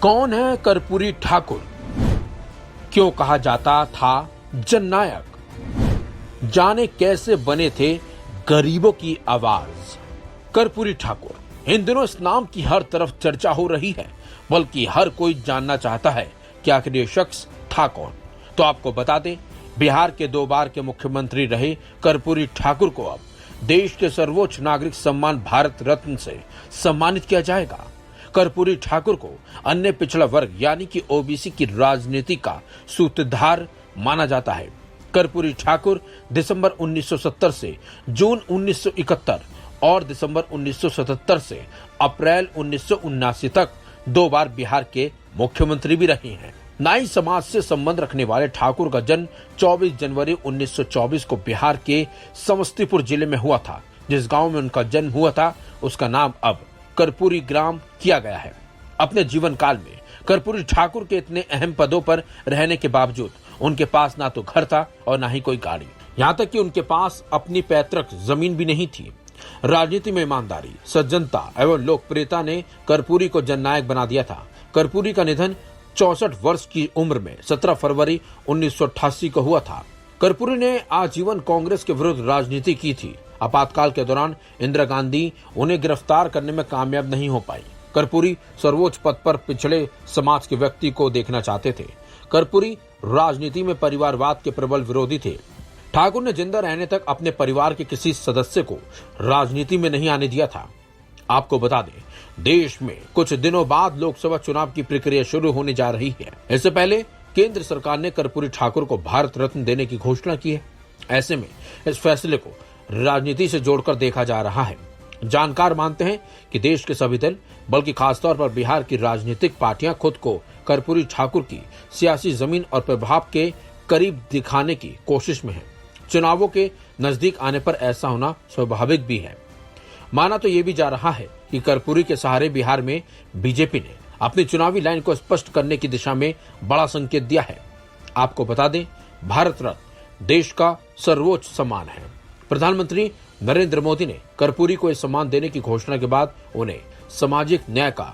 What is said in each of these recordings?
कौन है कर्पूरी ठाकुर? क्यों कहा जाता था जननायक? जाने कैसे बने थे गरीबों की आवाज। कर्पूरी ठाकुर। इन दिनों इस नाम की हर तरफ चर्चा हो रही है, बल्कि हर कोई जानना चाहता है कि आखिर ये शख्स था कौन। तो आपको बता दें, बिहार के 2 बार के मुख्यमंत्री रहे कर्पूरी ठाकुर को अब देश के सर्वोच्च नागरिक सम्मान भारत रत्न से सम्मानित किया जाएगा। कर्पूरी ठाकुर को अन्य पिछड़ा वर्ग यानी कि ओबीसी की राजनीति का सूत्रधार माना जाता है। कर्पूरी ठाकुर दिसंबर 1970 से जून 1971 और दिसंबर 1977 से अप्रैल 1979 तक 2 बार बिहार के मुख्यमंत्री भी रहे हैं। नाई समाज से संबंध रखने वाले ठाकुर का जन्म 24 जनवरी 1924 को बिहार के समस्तीपुर जिले में हुआ था। जिस गांव में उनका जन्म हुआ था उसका नाम अब कर्पूरी ग्राम किया गया है। अपने जीवन काल में कर्पूरी ठाकुर के इतने अहम पदों पर रहने के बावजूद उनके पास ना तो घर था और ना ही कोई गाड़ी, यहाँ तक कि उनके पास अपनी पैतृक जमीन भी नहीं थी। राजनीति में ईमानदारी, सज्जनता एवं लोकप्रियता ने कर्पूरी को जननायक बना दिया था। कर्पूरी का निधन 64 वर्ष की उम्र में 17 फरवरी 1988 को हुआ था। कर्पूरी ने आजीवन कांग्रेस के विरुद्ध राजनीति की थी। आपातकाल के दौरान इंदिरा गांधी उन्हें गिरफ्तार करने में कामयाब नहीं हो पाई। कर्पूरी सर्वोच्च पद पर पिछड़े समाज के व्यक्ति को देखना चाहते थे। कर्पूरी राजनीति में परिवारवाद के प्रबल विरोधी थे। ठाकुर ने जिंदा रहने तक अपने परिवार के किसी सदस्य को राजनीति में नहीं आने दिया था। आपको बता दें, देश में कुछ दिनों बाद लोकसभा चुनाव की प्रक्रिया शुरू होने जा रही है। इससे पहले केंद्र सरकार ने कर्पूरी ठाकुर को भारत रत्न देने की घोषणा की है। ऐसे में इस फैसले को राजनीति से जोड़कर देखा जा रहा है। जानकार मानते हैं कि देश के सभी दल, बल्कि खासतौर पर बिहार की राजनीतिक पार्टियां खुद को कर्पूरी ठाकुर की सियासी जमीन और प्रभाव के करीब दिखाने की कोशिश में है। चुनावों के नजदीक आने पर ऐसा होना स्वाभाविक भी है। माना तो ये भी जा रहा है कि कर्पूरी के सहारे बिहार में बीजेपी ने अपनी चुनावी लाइन को स्पष्ट करने की दिशा में बड़ा संकेत दिया है। आपको बता दें, भारत रत्न देश का सर्वोच्च सम्मान है। प्रधानमंत्री नरेंद्र मोदी ने कर्पूरी को इस सम्मान देने की घोषणा के बाद उन्हें सामाजिक न्याय का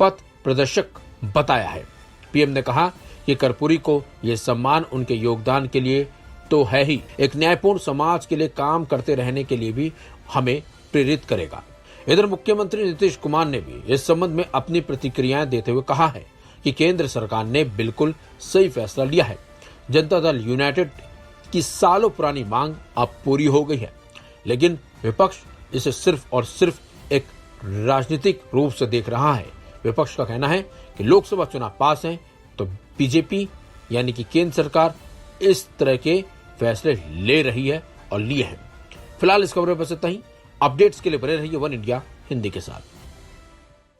पथ प्रदर्शक बताया है। पीएम ने कहा कि कर्पूरी को यह सम्मान उनके योगदान के लिए तो है ही, एक न्यायपूर्ण समाज के लिए काम करते रहने के लिए भी हमें प्रेरित करेगा। इधर मुख्यमंत्री नीतीश कुमार ने भी इस संबंध में अपनी प्रतिक्रियाएं देते हुए कहा है कि केंद्र सरकार ने बिल्कुल सही फैसला लिया है। जनता दल यूनाइटेड की सालों पुरानी मांग अब पूरी हो गई है, लेकिन विपक्ष इसे सिर्फ और सिर्फ एक राजनीतिक रूप से देख रहा है। विपक्ष का कहना है कि लोकसभा चुनाव पास हैं तो बीजेपी यानी कि केंद्र सरकार इस तरह के फैसले ले रही है और लिए हैं। फिलहाल इस खबर में बस इतना ही। अपडेट्स के लिए बने रहिए वन इंडिया हिंदी के साथ।